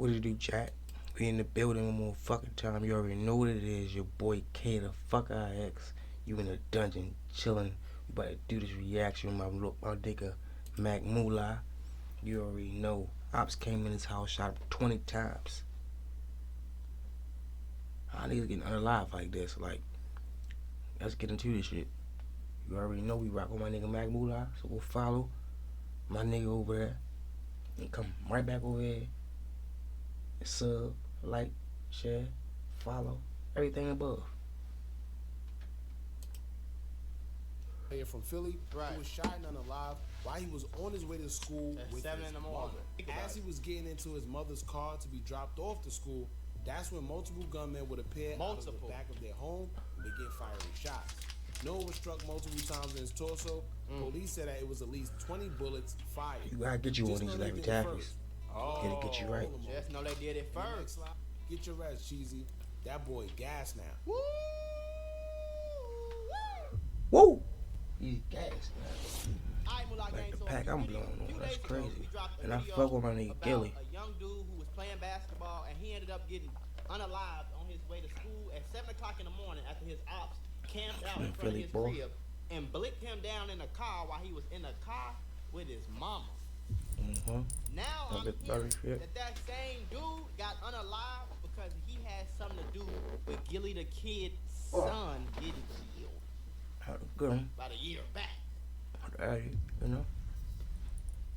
What it do, chat? We in the building one more fucking time. You already know what it is. Your boy K the fuck IX. You in the dungeon chilling. We about to do this reaction with my nigga Mac Moolah. You already know. Ops came in his house, shot him 20 times. How niggas getting unalive like this? Like, let's get into this shit. You already know we rock with my nigga Mac Moolah, so go follow my nigga over there and come right back over here. Sub, like, share, follow, everything above. Player from Philly who was shot and unalive while he was on his way to school with 7 in the morning. As he was getting into his mother's car to be dropped off to school, that's when multiple gunmen would appear out of the back of their home and begin firing shots. No one was struck multiple times in his torso. Police said that it was at least 20 bullets fired. You gotta get you one of these like tackles. Oh, Get you right. Just know they did it first. Get your rest, Cheesy. That boy gas now. Woo! Whoa! He's gas, man. Like Like the pack I'm blowing on, that's crazy. And I fuck with my nigga Gilly. A young dude who was playing basketball and he ended up getting unalived on his way to school at 7 o'clock in the morning after his ops camped out in front of his crib and blicked him down in the car while he was in the car with his mama. Now I'm hearing that same dude got unalived because he had something to do with Gilly the Kid's son getting killed. How to go? About a year back. You know?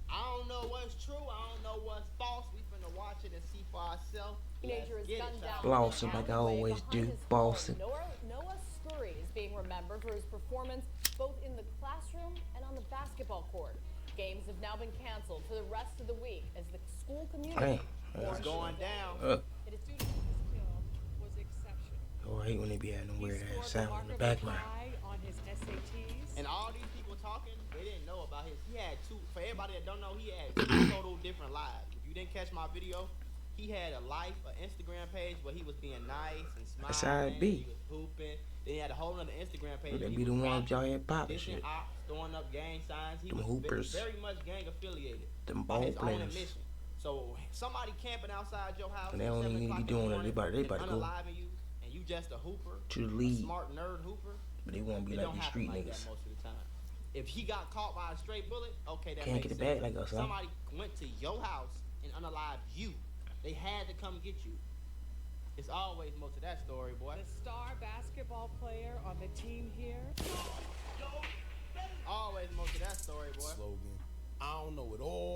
I don't know what's true. I don't know what's false. We finna watch it and see for ourselves. Teenager is gunned down. Boston, like I always do. Boston. Noah Scurry is being remembered for his performance both in the classroom and on the basketball court. Games have now been canceled for the rest of the week as the school community is going down. It is due to his skill was exceptional. Oh, I hate when they be having them weird ass sound in the background. On his SATs. And all these people talking, they didn't know about his. He had two. For everybody that don't know, he had 2 total different lives. If you didn't catch my video, he had a life, an Instagram page where he was being nice and smiling. That's how it be. He was hooping. Then he had a whole other Instagram page. They be the ones y'all here popping shit. Ops, throwing up gang signs. He them was hoopers. very much gang affiliated. Them ball players. So somebody camping outside your house. And they don't even need to be doing it. They about to go you, and you just a hooper. To the league. A smart nerd hooper. But they won't be like these street like niggas. Most of the time. If he got caught by a straight bullet, okay, that can't makes get it sense. back like us, huh? Somebody went to your house and unalived you. They had to come get you. It's always more to that story, boy. The star basketball player on the team here. Always more to that story, boy. Slogan. I don't know it all,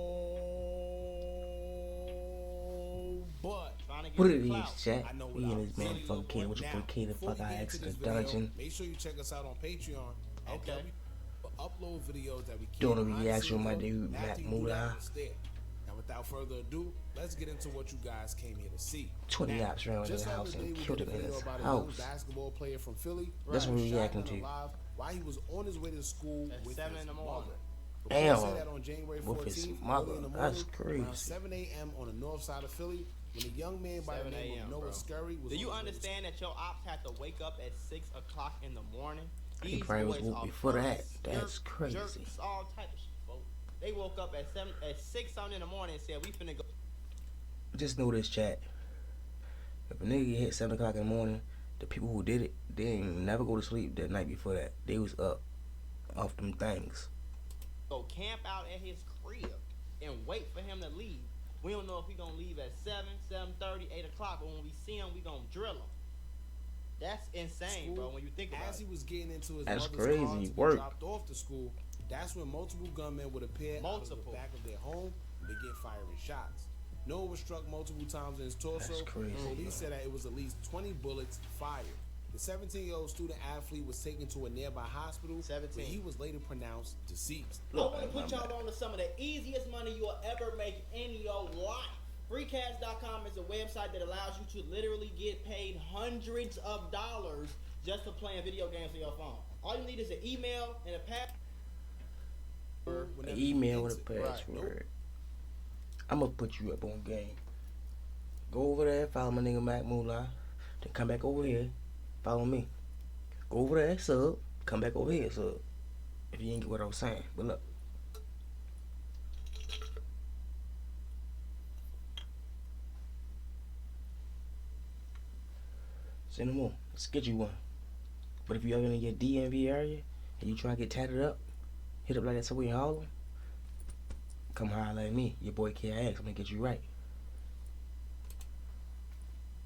but what it is, chat? We in this man fucking K. What your boy K the fuck I X the dungeon. Make sure you check us out on Patreon. Okay. Upload videos that we keep doing a reaction with my dude Mac Moolah. Now, without further ado, let's get into what you guys came here to see. 20 ops ran in the house and killed him in his house. Basketball player from Philly. That's what we're reacting to. While he was on his way to school with 7 in the morning. Damn, on January 14th, with his mother. That's crazy. Around 7 a.m. on the north side of Philly, when a young man by the name of Noah Scurry was. Do you understand that your ops had to wake up at 6 o'clock in the morning? He probably was woke before that. That's crazy. Jerks, all type of shit, folks. They woke up at 6 something in the morning and said, we finna go. Just know this, chat. If a nigga hit 7 o'clock in the morning, the people who did it, they ain't never go to sleep that night before that. They was up off them things. Go camp out at his crib and wait for him to leave. We don't know if he gonna leave at 7, 7:30, 8 o'clock, but when we see him, we gonna drill him. That's insane, bro, when you think about it. As he was getting into his that's mother's crazy. car to be dropped off to school, that's when multiple gunmen would appear out of the back of their home and begin firing shots. Noah was struck multiple times in his torso. That's crazy. Police said that it was at least 20 bullets fired. The 17-year-old student athlete was taken to a nearby hospital, where he was later pronounced deceased. I want to put y'all on to some of the easiest money you'll ever make in your life. Freecash.com is a website that allows you to literally get paid hundreds of dollars just for playing video games on your phone. All you need is an email and a password. An email with a password. I'm gonna put you up on game. Go over there, follow my nigga Mac Moolah. Then come back over here, follow me. Go over there, sub. Come back over here, sub. If you ain't get what I was saying. But look. Say no more. Let's get you one. But if you ever in your DMV area and you try to get tatted up, hit up like that somewhere in Harlem, come holler at me. Your boy KIX. I'm gonna get you right.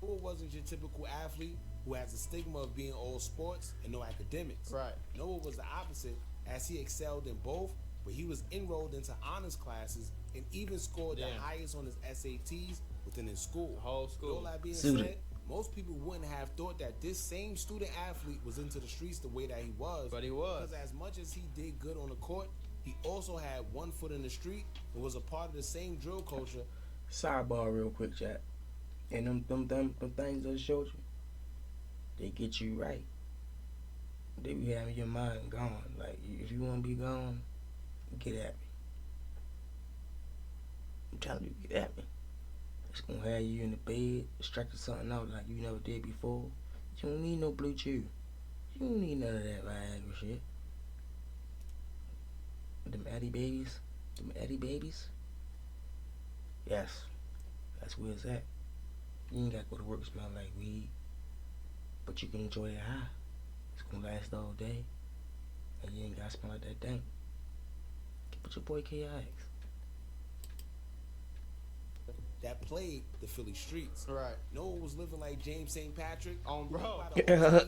Noah wasn't your typical athlete who has the stigma of being all sports and no academics. Right. Noah was the opposite, as he excelled in both, but he was enrolled into honors classes and even scored the highest on his SATs within his school. Whole school. All that being Student. said, most people wouldn't have thought that this same student athlete was into the streets the way that he was. But he was. Because as much as he did good on the court, he also had one foot in the street and was a part of the same drill culture. Sidebar real quick, chat. And them things that I showed you, they get you right. They be having your mind gone. Like, if you want to be gone, get at me. I'm telling you, get at me. It's gonna have you in the bed, distracted something out like you never did before. You don't need no blue chew. You don't need none of that Viagra shit. Them Eddie babies. Yes, that's where it's at. You ain't gotta go to work smelling like weed, but you can enjoy that high. It's gonna last all day, and you ain't gotta smell like that dank. Get with your boy KIX. That played the Philly streets. Right. Noah was living like James St. Patrick. Bro.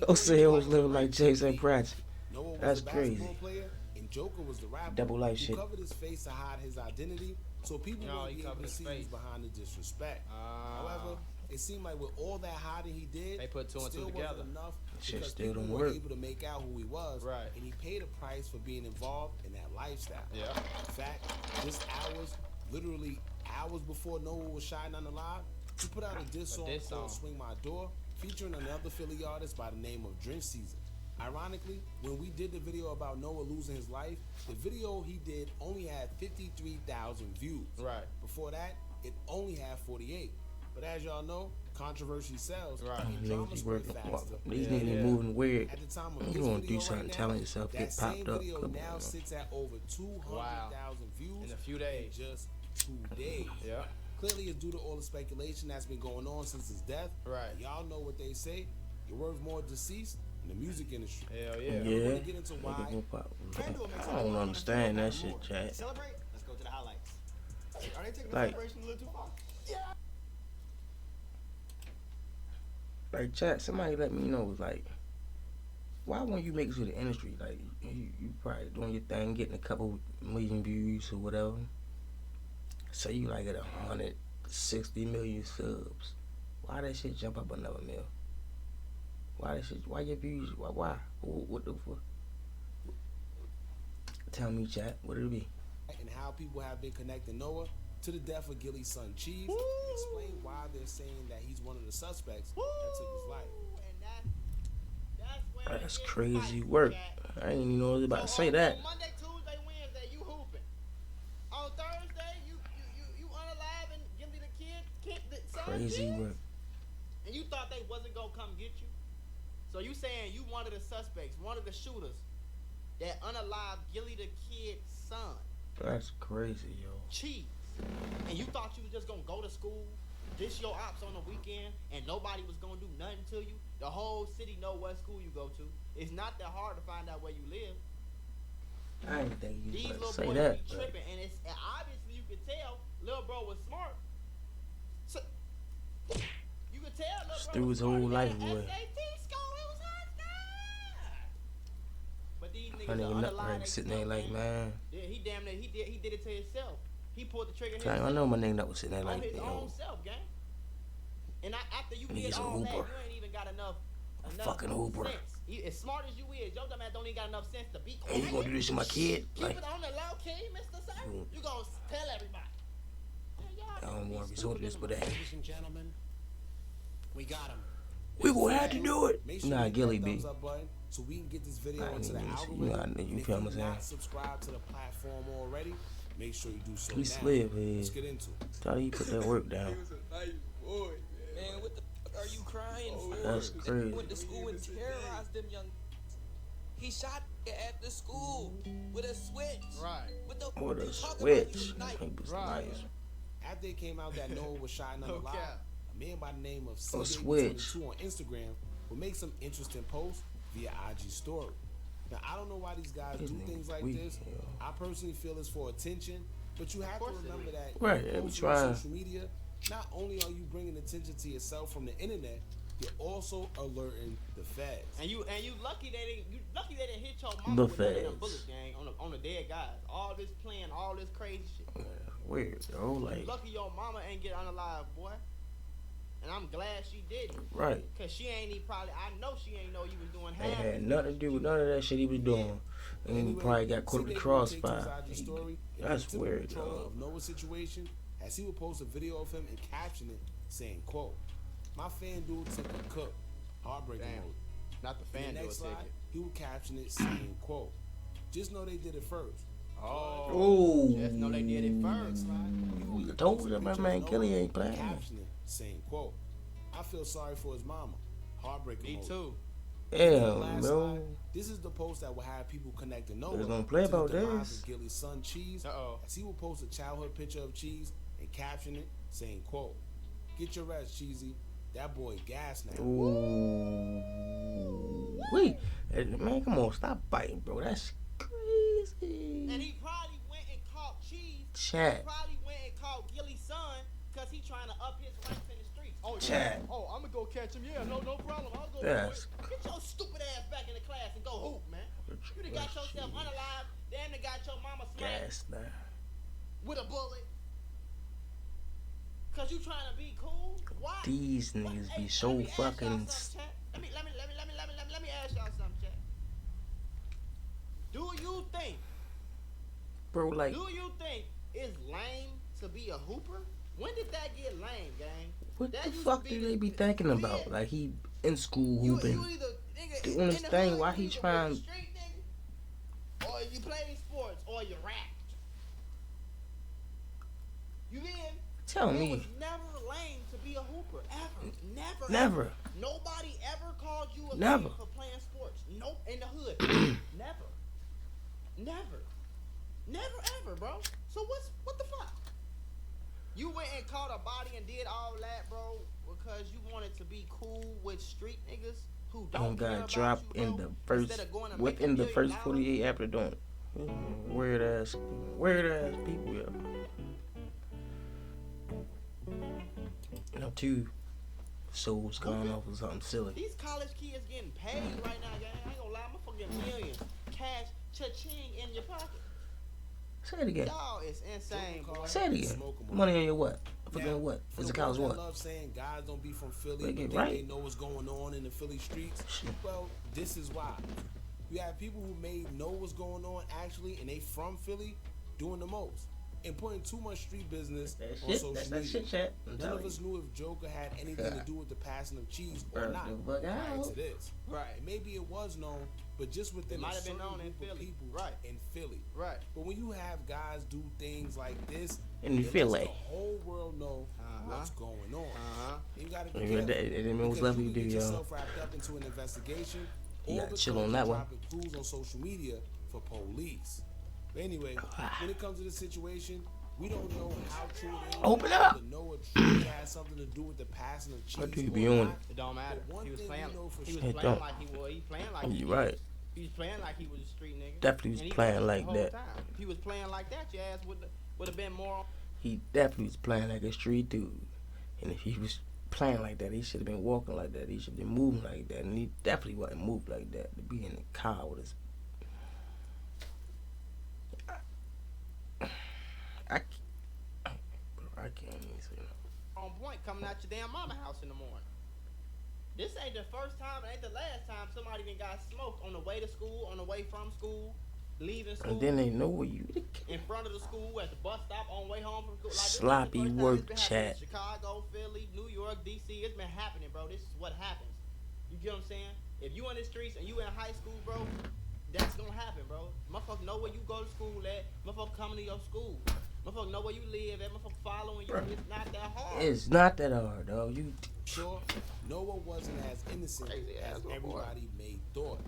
Jose was living like James St. Patrick. Noah was That's a basketball crazy. player, and Joker was the rapper. Double life who shit. covered his face to hide his identity, so people No, wouldn't he be able covered to his see face. who's behind the disrespect. However, it seemed like with all that hiding he did, They put two and still two together. wasn't enough Shit because still people don't weren't work. able to make out who he was, Right. and he paid a price for being involved in that lifestyle. Yeah. In fact, just literally hours before Noah was shining on the live, he put out a diss song called Swing My Door, featuring another Philly artist by the name of Drench Season. Ironically, when we did the video about Noah losing his life, the video he did only had 53,000 views. Right. Before that, it only had 48. But as y'all know, controversy sells. Right. And Niggas drama be spread working. faster. These niggas be moving weird. At the time of You this wanna video do something, right now, telling yourself, that get same popped up. video Come now on. sits at over 200,000 views In a few days. in just 2 days. Yeah. Clearly, it's due to all the speculation that's been going on since his death. Right. And y'all know what they say. You're worth more deceased in the music industry. Hell Yeah. yeah. We're gonna get into why. Nigga gonna pop. I don't understand that shit, chat. Celebrate? Let's go to the highlights. Are they taking the Like- celebration a little too far? Like, chat, somebody let me know, like, why won't you make it to the industry? Like, you probably doing your thing, getting a couple million views or whatever. Say you like at 160 million subs. Why that shit jump up another mil? Why that shit? Why your views? Why? What the fuck? Tell me, chat. What it be? And how people have been connecting Noah to the death of Gilly's son Cheese, and explain why they're saying that he's one of the suspects that took his life. And that's where That's it gets crazy spicy, work. Jack. I ain't even know I was about to say on that. Monday, Tuesday, Wednesday, you hooping. On Thursday, you unalive and give me the kid the son Crazy kids? work. And you thought they wasn't gonna come get you? So you saying you one of the suspects, one of the shooters that unalived Gilly the kid's son, That's crazy, yo. Cheese. And you thought you was just gonna go to school, dish your ops on the weekend, and nobody was gonna do nothing to you? The whole city know what school you go to. It's not that hard to find out where you live. I didn't think you These was little about to say boys that. be But tripping, and obviously you could tell little bro was smart. So, you could tell little bro threw was his whole smart. He life had an away. SAT score, it was high stuff. But these niggas my nigga are Nut unalive right they sitting there self, like, man. Yeah, he damn near he did it to himself. He pulled the trigger I himself. know my nigga Nut was sitting there On like, his you own know, self, gang. And after you And did he's a all that, you hooper. ain't even got enough fucking hooper. sense. As smart as you is, your dumb ass don't even got enough sense to be hey, you gonna do this to my kid? Keep Like, it on the low key, Mr. Sir. You gonna tell everybody. I don't want to resort to this, but hey, Ladies and gentlemen, we got him. we gonna have to do it. Make sure Nah, you hit Gilly that B. thumbs up button so we can get this video I into the ain't even see- algorithm. you know, And you if feel you're what I'm saying? not subscribed to the platform already, make sure you do so He now. slid, man. Let's get into it. Thought he put that work down. Man, what the fuck are you crying for? That's That crazy. went to school and terrorized them young. He shot after school with a switch. Right. What the What fuck a you talking about? switch. He was nice. He was Right. nice. After it came out that Noah was shot on the No live, cap. a man by the name of switch. C22 on Instagram would make some interesting posts via IG story. Now, I don't know why these guys do things like this. I personally feel it's for attention, but you have to remember that right, when you post on social media, not only are you bringing attention to yourself from the internet, you're also alerting the feds. And you lucky they didn't hit your mama with none of them bullets, gang, on the dead guys. All this playing, all this crazy shit. Weird, yo. Like, lucky your mama ain't get unalive, boy. And I'm glad she didn't. Right. Cause she ain't even I know she ain't know you was doing It half. had nothing to do with none of that shit he was doing. And anyway, he probably got caught in the crossfire. That's weird, though. Of Noah's situation, as he would post a video of him and caption it saying, quote, "My fan dude took a cook. Heartbreaking mode." Not the fan dude ticket. He would caption it saying, quote, "Just know they did it first." Oh. Just know they did it first. You told him my man Kelly ain't playing. Caption it saying, quote, "I feel sorry for his mama. Heartbreaking mode." Me too. Damn, bro. This is the post that will have people connect to Noah. They're gonna play about this. Gilly's son Cheese. As he will post a childhood picture of Cheese and caption it saying, quote, "Get your rest, Cheesy. That boy gas now." Ooh. Wait, man, come on, stop biting, bro. That's crazy. And he probably went and caught Cheese. Chat. He probably went and caught Gilly's son because he trying to up his ranks in the streets. Oh, Chat. Yeah. Oh, I'm gonna go catch him. Yeah, no problem. I'll go. Yes. Get your stupid ass back in the class and go hoop, man. You done got yourself unalive. Damn, they got your mama smacked with a bullet. Cause you trying to be cool? Why? These niggas be so fucking. Let me ask y'all something, chat. Do you think, bro, like, do you think it's lame to be a hooper? When did that get lame, gang? What that the fuck do they be thinking about? Like, he in school hooping, doing his thing. Why he trying? Or you play sports, or you rapped. You in? Tell me. It was never lame to be a hooper, ever. Never. Ever. Nobody ever called you a never. lame for playing sports. Nope, in the hood. Never ever, bro. So what the fuck? You went and caught a body and did all that, bro, because you wanted to be cool with street niggas who don't care about drop you, in bro, the first within the first 48 after doing it. Weird ass people, yeah. You know, 2 souls going off of something silly. These college kids getting paid right now, gang. I ain't gonna lie, I'm getting millions. Cash, cha-ching in your pocket. Say it again. Y'all is insane, boy. Say it again. Money on your what? Forget what? It's a college what? I love saying guys don't be from Philly, but they know what's going on in the Philly streets. Well, this is why. You have people who may know what's going on actually, and they from Philly doing the most. And putting too much street business on social media. None of us knew if Joker had anything to do with the passing of Cheese or not prior to this. Right. And maybe it was known, but just within a certain group of people in Philly. Right. But when you have guys do things like this, in Philly, the whole world know what's going on. You gotta be careful. Because you get yourself wrapped up into an investigation. You gotta chill on that one. Clues on social media for police. But anyway, when it comes to this situation, we don't know how true it is. Open up. Know it truly has something to do with the passing of Cheese. What do you be on? It don't matter. He was playing. He was It playing don't. like he was. He playing like You right. He was playing like he was a street nigga. Definitely was playing like that. If he was playing like that, your ass would have been more. He definitely was playing like a street dude. And if he was playing like that, he should have been walking like that. He should have been moving like that. And he definitely wasn't moved like that. To be in the car with his... I can't even say that. On point, coming out your damn mama house in the morning. This ain't the first time, it ain't the last time somebody even got smoked on the way to school, on the way from school, leaving school. And then they know where you... In front of the school, at the bus stop, on the way home from school. Like, sloppy work, chat. Chicago, Philly, New York, D.C., it's been happening, bro. This is what happens. You get what I'm saying? If you in the streets and you in high school, bro, that's gonna happen, bro. Motherfuckers know where you go to school at. Motherfuckers coming to your school. Motherfuckers know where you live at. Motherfuckers following you. Bro, it's not that hard. It's not that hard, dog. You sure Noah wasn't as innocent as everybody may thought.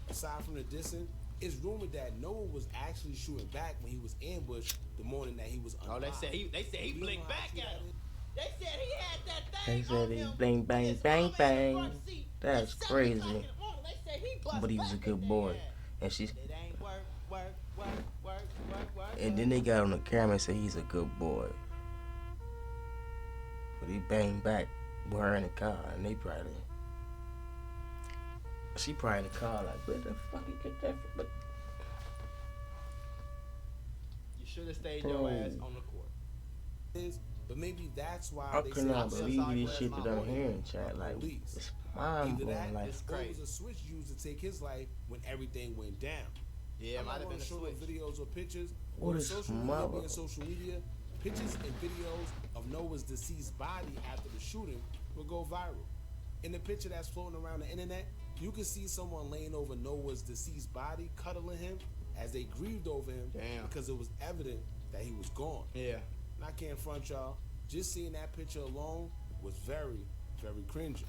Aside from the dissing, it's rumored that Noah was actually shooting back when he was ambushed the morning that he was unlocked. Oh, they said he blinked back at him. They said he had that they thing said on he him. bang, bang, bang, bang. That's At 7 o'clock crazy. in the morning, they say he bust But he was a back good at boy. their ass. And she, It ain't work. and then they got on the camera and said he's a good boy. But he banged back with her in the car, and they probably, she probably in the car like, where the fuck you get that from? But You should have stayed Bro. your ass on the court. But maybe that's why I they cannot say believe this shit that I'm hearing, chat. Like, police. it's mind Either blowing. that, Like, It's or it crazy. was a switch used to take his life when everything went down. Yeah, it I'm might not have going been to a show the switch. videos or pictures. What With is social media mother- being social media, pictures and videos of Noah's deceased body after the shooting will go viral. In the picture that's floating around the internet, you can see someone laying over Noah's deceased body, cuddling him as they grieved over him. Damn. Because it was evident that he was gone. Yeah. And I can't front y'all, just seeing that picture alone was very, very cringy.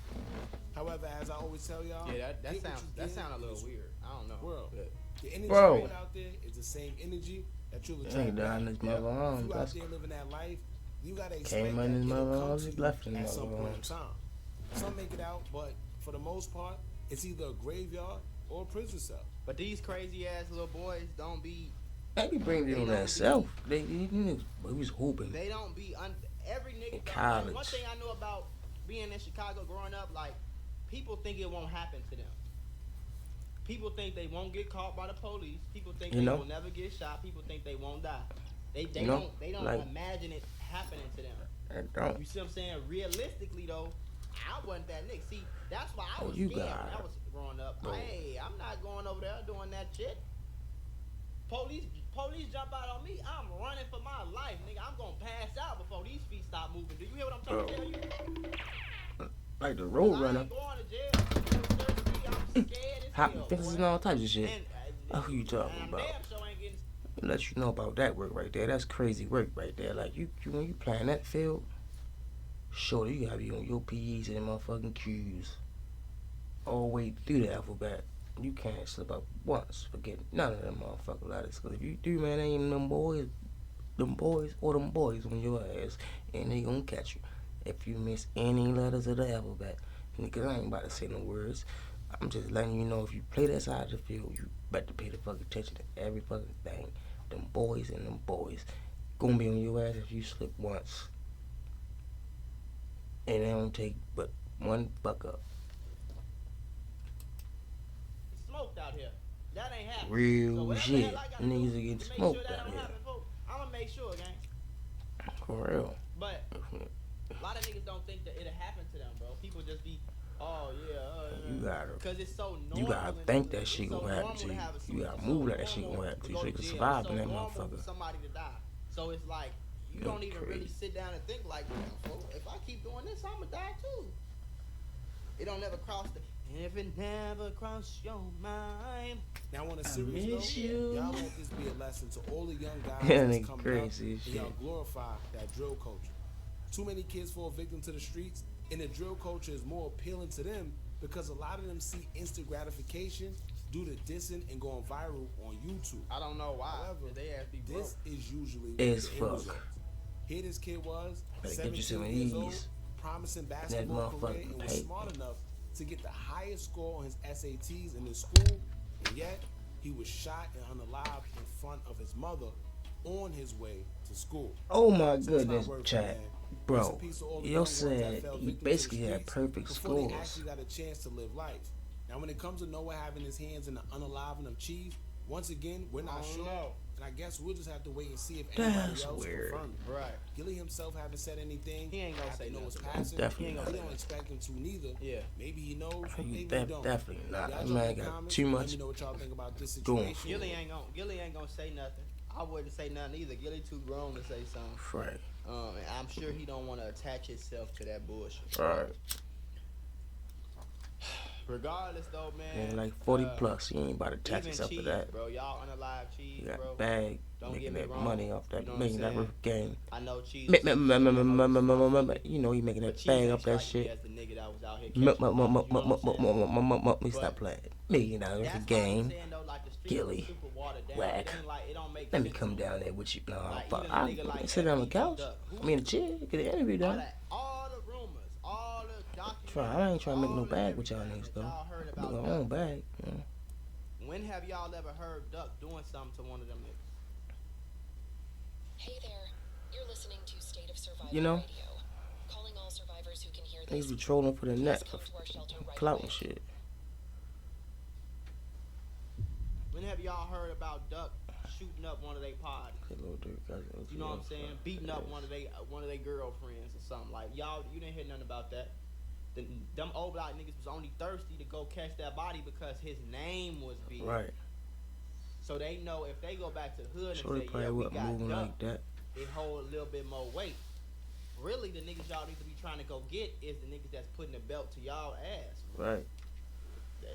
However, as I always tell y'all, Yeah, that get what sounds you that get sound a in little this weird. I don't know. world. But The energy Bro. you put out there is the same energy that you'll attract ain't back. down his Yeah. mother If arms. you out That's there living that life, you gotta expect came that in his it'll mother come arms, to he you left in at his some mother point in arms. time. Some make it out, but for the most part, it's either a graveyard or a prison cell. But these crazy ass little boys don't be. Maybe bring it They on don't that be- self. He was hooping. They don't be. Every nigga. In don't- college. One thing I know about being in Chicago growing up, like people think it won't happen to them. People think they won't get caught by the police. People think You they know? will never get shot. People think they won't die. They You know? don't Like- imagine it happening to them. I don't. You see what I'm saying? Realistically though, I wasn't that nigga. See, that's why I Oh, was you scared got when I it. was growing up. Bro. Hey, I'm not going over there doing that shit. Police jump out on me, I'm running for my life, nigga. I'm gonna pass out before these feet stop moving. Do you hear what I'm trying to tell you? Like the I road ain't runner. going to jail. I'm scared as Hot hell, fences boy. and all types of shit. And, Who you talking and I'm about? damn sure ain't getting. Let you know about that work right there. That's crazy work right there. Like you when you playing that field, sure you gotta be on your P's and motherfucking Q's all the way through the alphabet. You can't slip up once. Forget none of them motherfucking letters. Cause if you do, man, ain't them boys on your ass, and they gonna catch you if you miss any letters of the alphabet. Nigga, I ain't about to say no words. I'm just letting you know if you play that side of the field, you better pay the fucking attention to every fucking thing. Them boys gonna be on your ass if you slip once. And they don't take but one fuck up. It's smoked out here. That ain't happening. Real So whatever the shit. hell I gotta Niggas do are getting to make smoked sure that out don't here. happen, folks, I'ma make sure, gang. For real. But a lot of niggas don't think that it'll happen to them, bro. People just be, oh yeah, You gotta because it's so normal. you gotta in think the- that shit it's so gonna happen normal to you. have a You suicide. gotta It's move so like that shit normal gonna happen to you go so you to can jail. survive It's in that so normal motherfucker. for somebody to die. So it's like you That's don't even really crazy. sit down and think like, damn, fool, if I keep doing this, I'ma die too. It don't never cross the. If it never cross your mind. Now on a I serious miss note, you. y'all let this be a lesson to all the young guys Yeah, that's they coming crazy up as and y'all shit. glorify that drill culture. Too many kids fall victim to the streets, and the drill culture is more appealing to them because a lot of them see instant gratification due to dissing and going viral on YouTube. I don't know why. However, they ass be broke. This is usually As the end fuck. result. Here this kid was, Better get you 17 some of years old, these. promising basketball career, motherfucking and was paper. smart enough to get the highest score on his SATs in his school, and yet he was shot and unalived in front of his mother on his way to school. Oh my So it's not goodness, worth it, chat. man. Rest in Bro, peace to all the yo young ones that said fell he victim to the basically had streets perfect before they scores. actually got a chance to live life. Now, when it comes to Noah having his hands in the unaliving of Chief, once again, we're not sure. know. And I guess we'll just have to wait and see if anybody That's else weird. confirmed it. Right. Gilly himself haven't said anything. He ain't gonna after say Noah's nothing. passing. Definitely He ain't not. gonna- We don't expect him to neither. Yeah. Maybe he knows. He Maybe he def- don't. definitely not. Y'all That drop man in the got comments too and much Let me know what y'all think about this going situation. Gilly ain't gonna say nothing. I wouldn't say nothing either. Gilly too grown to say something. Right. And I'm sure he don't want to attach himself to that bullshit. Right. Regardless, though, man. And like 40 plus, he ain't about to attach even himself to cheese, that. bro. Y'all unalive cheese, He got bro. bag, Don't making get me that wrong. money off that, You know what making I'm that saying? game. I know cheese. You know, he making that bag off that shit. As the nigga that was out here catching bodies, you know what I'm saying? Stop playing. $1 million That's a why I'm game. saying, though, like, the streets Gilly. are super watered down. Whack. It ain't like, it don't make Let me sense come no down more. there with you. No, Like, fuck. even a I nigga like sit that, on the he couch. fucked up. I mean, a chair. Get an interview All done. that, all the rumors, all the I ain't trying to make no bag with y'all niggas though. Y'all heard Make about my Duck. own bag. You know? When have y'all ever heard Duck doing something to one of them niggas? Hey there, you're listening to State of Survivor You know? Radio. Calling all survivors who can hear Niggas this. be trolling for the Please net, come to our shelter right clout away. and shit. When have y'all heard about Duck shooting up one of their parties? You know what I'm saying? Beating up one of they girlfriends or something. Like y'all, you didn't hear nothing about that. Them old block niggas was only thirsty to go catch that body because his name was big. Right. So they know if they go back to the hood Sure, and they say, probably yeah, we wasn't got moving Duck, like that. it hold a little bit more weight. Really, the niggas y'all need to be trying to go get is the niggas that's putting the belt to y'all ass. Right.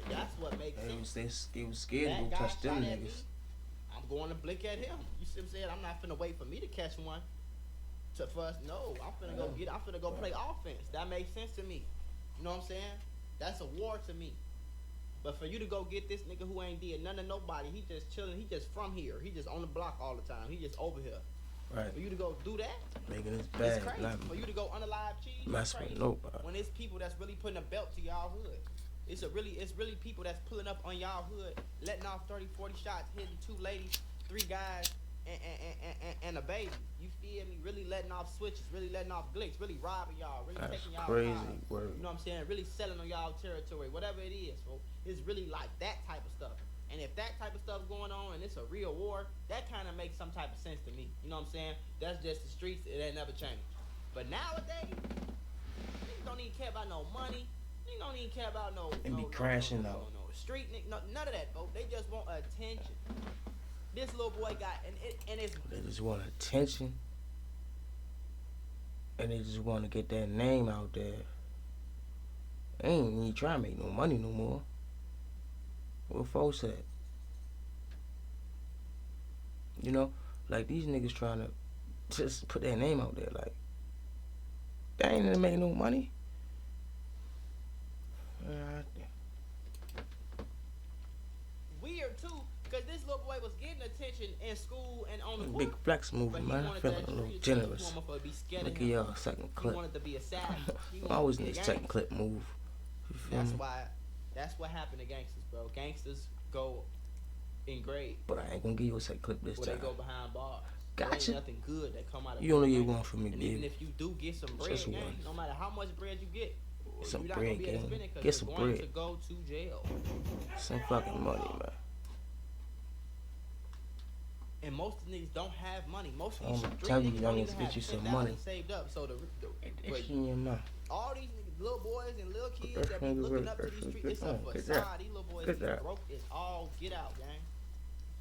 That's what makes sense. They was scared to go That guy touch them shot at me, niggas. I'm going to blink at him. You see what I'm saying? I'm not finna wait for me to catch one. For us, no, I'm finna go play offense. That makes sense to me. You know what I'm saying? That's a war to me. But for you to go get this nigga who ain't did nothing to nobody, he just chilling, he just from here. He just on the block all the time. He just over here. Right. For you to go do that, Making this it's bag. crazy. Not For you to go unalive cheese, it's mess crazy. with nobody. When it's people that's really putting a belt to y'all hood. It's really people that's pulling up on y'all hood, letting off 30, 40 shots, hitting 2 ladies, 3 guys, and a baby. You feel me? Really letting off switches, really letting off glicks, really robbing y'all, really That's taking y'all crazy cars. word. You know what I'm saying? Really selling on y'all territory, whatever it is. So it's really like that type of stuff. And if that type of stuff going on and it's a real war, that kind of makes some type of sense to me. You know what I'm saying? That's just the streets. It ain't never changed. But nowadays, niggas don't even care about no money. Niggas don't even care about no crashing out. street nigga, none of that, bro. They just want attention. This little boy got and it's They just want attention. And they just want to get that name out there. They ain't even trying to make no money no more. What folks at? You know, like these niggas trying to just put their name out there. Like, they ain't gonna make no money. weird too, cause this little boy was getting attention in school and on the court. Big flex But movie, he man. I wanted feel that a little street generous. attention for him, be scared Look of at him. y'all second He clip. wanted to be a savage. He I wanted always to be need a a second gangster. clip move. You feel That's me? why. That's what happened to gangsters, bro. Gangsters go in grade. But I ain't gonna give you a second clip this Where time. they go behind bars. Gotcha. There ain't nothing good that come out of You only being get a one gangster. from me, And baby. even if you do get some bread, Just gang, one. no matter how much bread you get, Some you're not bread, gonna be able to gang. spend it Get because some you're going bread. to go to jail. Some fucking money, man. And most of the niggas don't have money. Most of these I'm street telling you, niggas young don't niggas, even get have you some 10,000 money. saved up. So That shit in your mouth. all these niggas, little boys and little kids that that be finger looking right up to there. these streets, Get it's a that. Get facade. that. These little boys Get be that. broke as all get out, gang.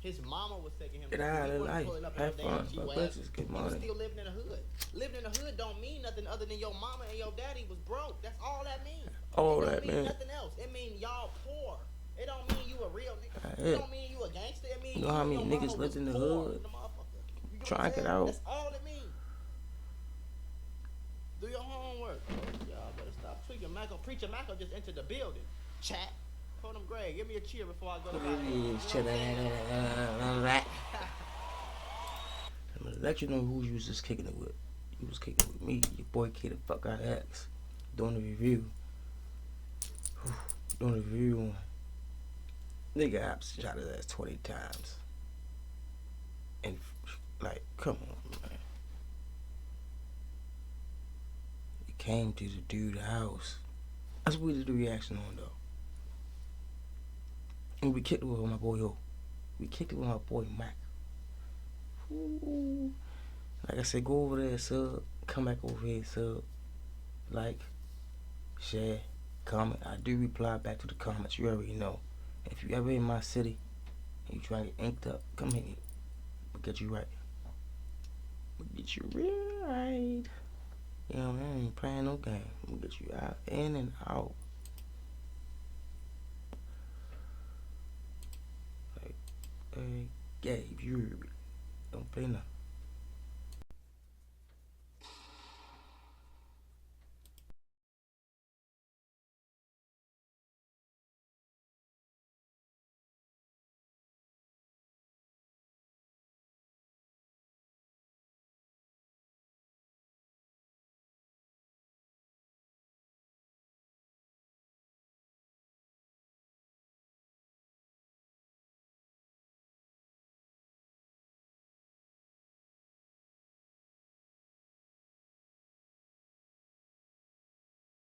His mama was taking him. Get to out he of wasn't life. pulling up Have in no damn fun. G-Wagon. But bitches get He was money. still living in the hood. Living in the hood don't mean nothing other than your mama and your daddy was broke. That's all that means. All it that, don't mean man. nothing else. It mean y'all poor. It don't mean you a real nigga. That's It it. don't mean you a gangster. It mean You know how and many your niggas mama lived was in the poor hood? in the motherfucker. You know Trying what I'm to get saying? out. That's all it means. Do your homework. Y'all better stop tweaking. Preacher Michael just entered the building. Chat. Told him, Greg, give me a cheer before I go to bed. I'm gonna let you know who you was just kicking it with. You was kicking it with me, your boy K the fuck out of X. Doing the review. Doing the review on nigga apps shot his ass 20 times. And like, come on, man. It came to the dude's house. That's what we did the reaction on though. And we kicked it with my boy O. We kicked it with my boy Mac. Ooh. Like I said, go over there, sub. Come back over here, sub. Like, share, comment. I do reply back to the comments. You already know. If you ever in my city and you trying to get inked up, come here. We'll get you right. We'll get you real right. You know, man, I ain't playing no game. We'll get you out, in and out. Like, Gabe, you don't play nothing.